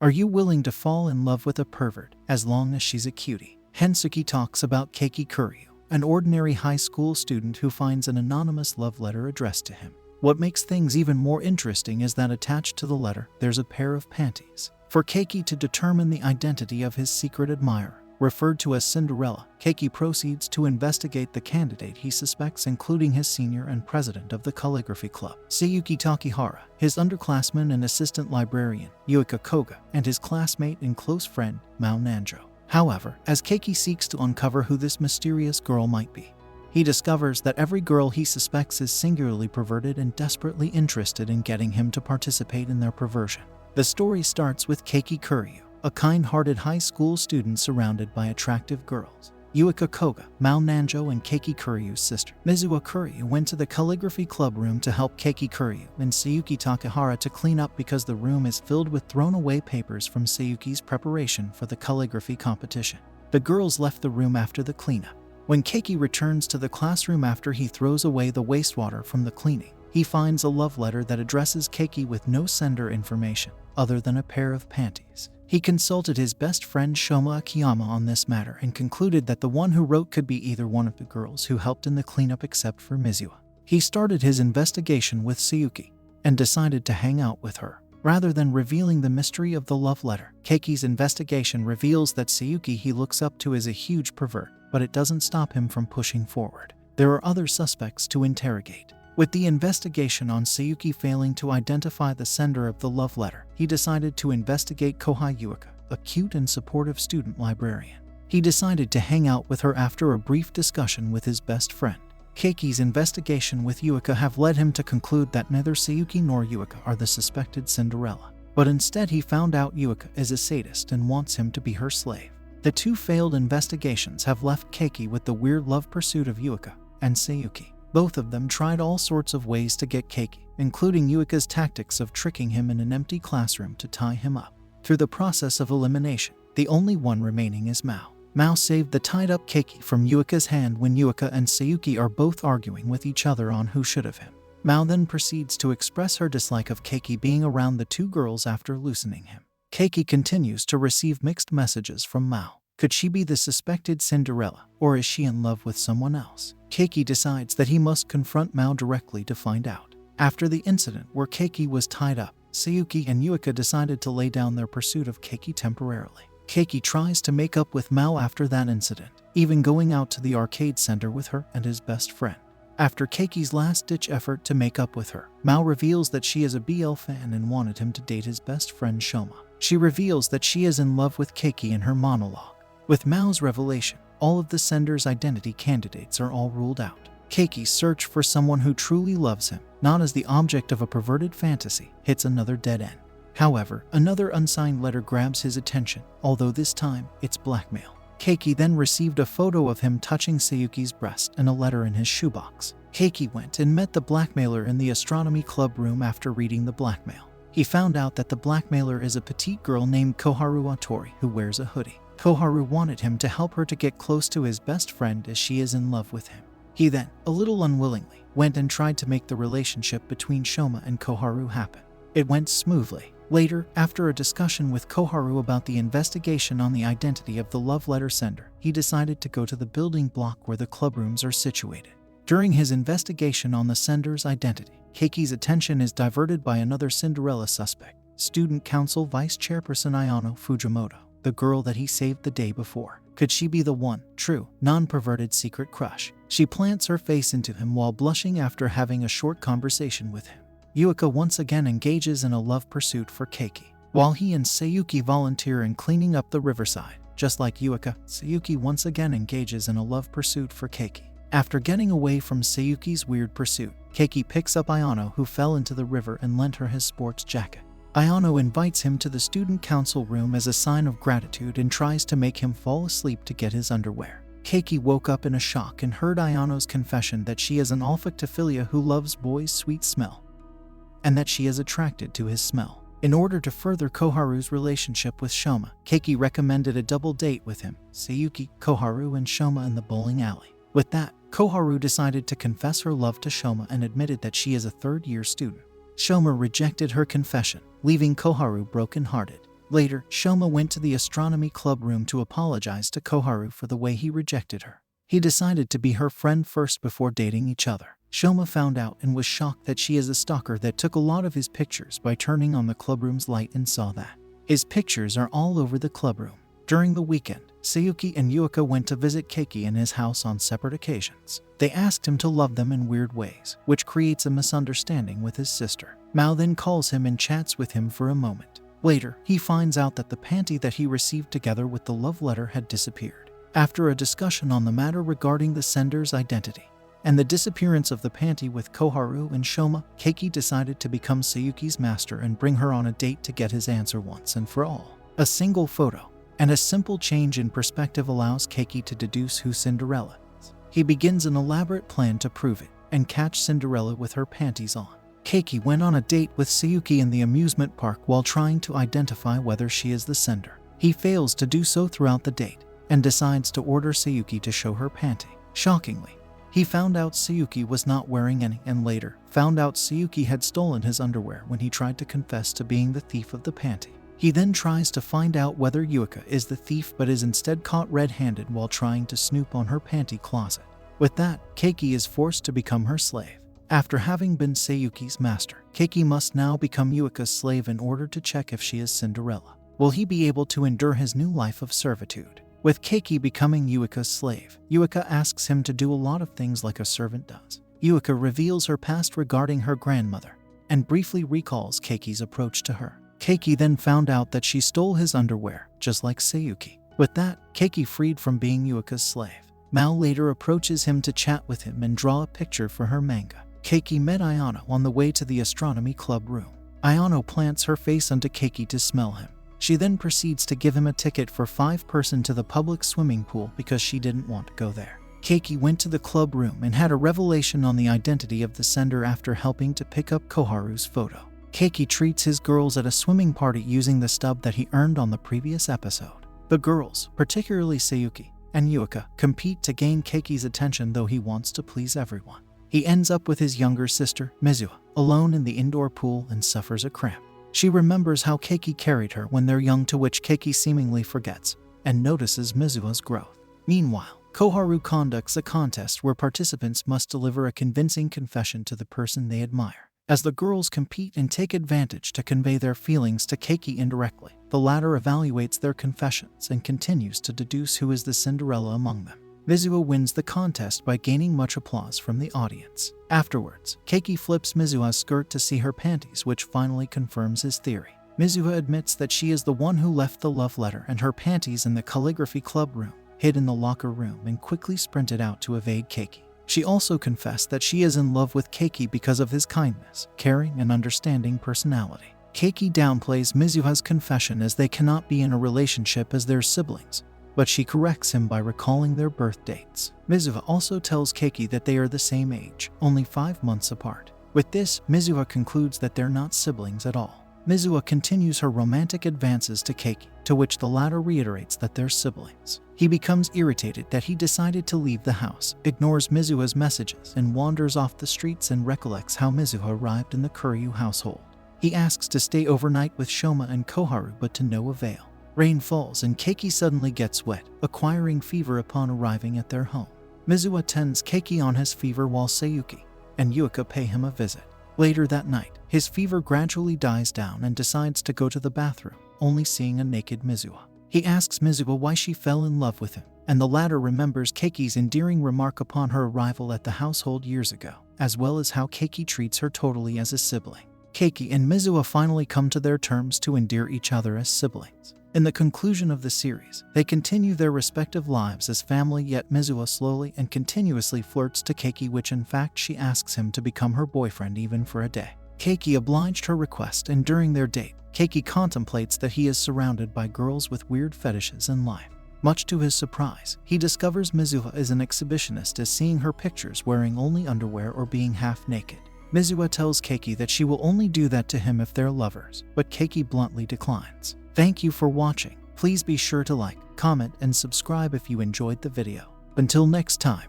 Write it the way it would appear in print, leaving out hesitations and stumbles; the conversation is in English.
Are you willing to fall in love with a pervert as long as she's a cutie? Hensuki talks about Keiki Kuryu, an ordinary high school student who finds an anonymous love letter addressed to him. What makes things even more interesting is that attached to the letter, there's a pair of panties. For Keiki to determine the identity of his secret admirer, referred to as Cinderella, Keiki proceeds to investigate the candidate he suspects, including his senior and president of the calligraphy club, Sayuki Takehara, his underclassman and assistant librarian, Yuika Koga, and his classmate and close friend, Mao Nanjo. However, as Keiki seeks to uncover who this mysterious girl might be, he discovers that every girl he suspects is singularly perverted and desperately interested in getting him to participate in their perversion. The story starts with Keiki Kuryu, a kind-hearted high school student surrounded by attractive girls. Yuika Koga, Mao Nanjo, and Keiki Kuryu's sister, Mizuha Kuryu, went to the calligraphy club room to help Keiki Kuryu and Sayuki Takehara to clean up because the room is filled with thrown-away papers from Sayuki's preparation for the calligraphy competition. The girls left the room after the cleanup. When Keiki returns to the classroom after he throws away the wastewater from the cleaning, he finds a love letter that addresses Keiki with no sender information other than a pair of panties. He consulted his best friend Shoma Akiyama on this matter and concluded that the one who wrote could be either one of the girls who helped in the cleanup except for Mizuha. He started his investigation with Sayuki and decided to hang out with her. Rather than revealing the mystery of the love letter, Keiki's investigation reveals that Sayuki he looks up to is a huge pervert, but it doesn't stop him from pushing forward. There are other suspects to interrogate. With the investigation on Sayuki failing to identify the sender of the love letter, he decided to investigate Kohai Yuika, a cute and supportive student librarian. He decided to hang out with her after a brief discussion with his best friend. Keiki's investigation with Yuika have led him to conclude that neither Sayuki nor Yuika are the suspected Cinderella, but instead he found out Yuika is a sadist and wants him to be her slave. The two failed investigations have left Keiki with the weird love pursuit of Yuika and Sayuki. Both of them tried all sorts of ways to get Keiki, including Yuika's tactics of tricking him in an empty classroom to tie him up. Through the process of elimination, the only one remaining is Mao. Mao saved the tied-up Keiki from Yuika's hand when Yuika and Sayuki are both arguing with each other on who should have him. Mao then proceeds to express her dislike of Keiki being around the two girls after loosening him. Keiki continues to receive mixed messages from Mao. Could she be the suspected Cinderella, or is she in love with someone else? Keiki decides that he must confront Mao directly to find out. After the incident where Keiki was tied up, Sayuki and Yuika decided to lay down their pursuit of Keiki temporarily. Keiki tries to make up with Mao after that incident, even going out to the arcade center with her and his best friend. After Keiki's last-ditch effort to make up with her, Mao reveals that she is a BL fan and wanted him to date his best friend Shoma. She reveals that she is in love with Keiki in her monologue. With Mao's revelation, all of the sender's identity candidates are all ruled out. Keiki's search for someone who truly loves him, not as the object of a perverted fantasy, hits another dead end. However, another unsigned letter grabs his attention, although this time, it's blackmail. Keiki then received a photo of him touching Sayuki's breast and a letter in his shoebox. Keiki went and met the blackmailer in the astronomy club room after reading the blackmail. He found out that the blackmailer is a petite girl named Koharu Atori who wears a hoodie. Koharu wanted him to help her to get close to his best friend as she is in love with him. He then, a little unwillingly, went and tried to make the relationship between Shoma and Koharu happen. It went smoothly. Later, after a discussion with Koharu about the investigation on the identity of the love letter sender, he decided to go to the building block where the clubrooms are situated. During his investigation on the sender's identity, Keiki's attention is diverted by another Cinderella suspect, Student Council Vice Chairperson Ayano Fujimoto, the girl that he saved the day before. Could she be the one, true, non-perverted secret crush? She plants her face into him while blushing after having a short conversation with him. Yuika once again engages in a love pursuit for Keiki, while he and Sayuki volunteer in cleaning up the riverside. Just like Yuika, Sayuki once again engages in a love pursuit for Keiki. After getting away from Sayuki's weird pursuit, Keiki picks up Ayano, who fell into the river, and lent her his sports jacket. Ayano invites him to the student council room as a sign of gratitude and tries to make him fall asleep to get his underwear. Keiki woke up in a shock and heard Ayano's confession that she is an olfactophilia who loves boys' sweet smell, and that she is attracted to his smell. In order to further Koharu's relationship with Shoma, Keiki recommended a double date with him, Sayuki, Koharu, and Shoma in the bowling alley. With that, Koharu decided to confess her love to Shoma and admitted that she is a third-year student. Shoma rejected her confession, leaving Koharu broken-hearted. Later, Shoma went to the astronomy club room to apologize to Koharu for the way he rejected her. He decided to be her friend first before dating each other. Shoma found out and was shocked that she is a stalker that took a lot of his pictures by turning on the clubroom's light and saw that his pictures are all over the clubroom. During the weekend, Sayuki and Yuika went to visit Keiki in his house on separate occasions. They asked him to love them in weird ways, which creates a misunderstanding with his sister. Mao then calls him and chats with him for a moment. Later, he finds out that the panty that he received together with the love letter had disappeared. After a discussion on the matter regarding the sender's identity and the disappearance of the panty with Koharu and Shoma, Keiki decided to become Sayuki's master and bring her on a date to get his answer once and for all. A single photo and a simple change in perspective allows Keiki to deduce who Cinderella is. He begins an elaborate plan to prove it and catch Cinderella with her panties on. Keiki went on a date with Sayuki in the amusement park while trying to identify whether she is the sender. He fails to do so throughout the date and decides to order Sayuki to show her panty. Shockingly, he found out Sayuki was not wearing any and later found out Sayuki had stolen his underwear when he tried to confess to being the thief of the panty. He then tries to find out whether Yuika is the thief but is instead caught red-handed while trying to snoop on her panty closet. With that, Keiki is forced to become her slave. After having been Sayuki's master, Keiki must now become Yuika's slave in order to check if she is Cinderella. Will he be able to endure his new life of servitude? With Keiki becoming Yuika's slave, Yuika asks him to do a lot of things like a servant does. Yuika reveals her past regarding her grandmother and briefly recalls Keiki's approach to her. Keiki then found out that she stole his underwear, just like Sayuki. With that, Keiki freed from being Yuika's slave. Mao later approaches him to chat with him and draw a picture for her manga. Keiki met Ayano on the way to the astronomy club room. Ayano plants her face onto Keiki to smell him. She then proceeds to give him a ticket for 5-person to the public swimming pool because she didn't want to go there. Keiki went to the club room and had a revelation on the identity of the sender after helping to pick up Koharu's photo. Keiki treats his girls at a swimming party using the stub that he earned on the previous episode. The girls, particularly Sayuki and Yuika, compete to gain Keiki's attention, though he wants to please everyone. He ends up with his younger sister, Mizuha, alone in the indoor pool and suffers a cramp. She remembers how Keiki carried her when they're young, to which Keiki seemingly forgets and notices Mizuha's growth. Meanwhile, Koharu conducts a contest where participants must deliver a convincing confession to the person they admire. As the girls compete and take advantage to convey their feelings to Keiki indirectly, the latter evaluates their confessions and continues to deduce who is the Cinderella among them. Mizuha wins the contest by gaining much applause from the audience. Afterwards, Keiki flips Mizuha's skirt to see her panties, which finally confirms his theory. Mizuha admits that she is the one who left the love letter and her panties in the calligraphy club room, hid in the locker room, and quickly sprinted out to evade Keiki. She also confessed that she is in love with Keiki because of his kindness, caring, and understanding personality. Keiki downplays Mizuha's confession as they cannot be in a relationship as their siblings, but she corrects him by recalling their birth dates. Mizuha also tells Keiki that they are the same age, only 5 months apart. With this, Mizuha concludes that they're not siblings at all. Mizuha continues her romantic advances to Keiki, to which the latter reiterates that they're siblings. He becomes irritated that he decided to leave the house, ignores Mizuha's messages, and wanders off the streets and recollects how Mizuha arrived in the Kuryu household. He asks to stay overnight with Shoma and Koharu, but to no avail. Rain falls and Keiki suddenly gets wet, acquiring fever upon arriving at their home. Mizuha tends Keiki on his fever while Sayuki and Yuika pay him a visit. Later that night, his fever gradually dies down and decides to go to the bathroom, only seeing a naked Mizuha. He asks Mizuha why she fell in love with him, and the latter remembers Keiki's endearing remark upon her arrival at the household years ago, as well as how Keiki treats her totally as a sibling. Keiki and Mizuha finally come to their terms to endear each other as siblings. In the conclusion of the series, they continue their respective lives as family, yet Mizuha slowly and continuously flirts to Keiki, which in fact she asks him to become her boyfriend even for a day. Keiki obliged her request, and during their date, Keiki contemplates that he is surrounded by girls with weird fetishes in life. Much to his surprise, he discovers Mizuha is an exhibitionist, as seeing her pictures wearing only underwear or being half naked. Mizuha tells Keiki that she will only do that to him if they're lovers, but Keiki bluntly declines. Thank you for watching. Please be sure to like, comment, and subscribe if you enjoyed the video. Until next time.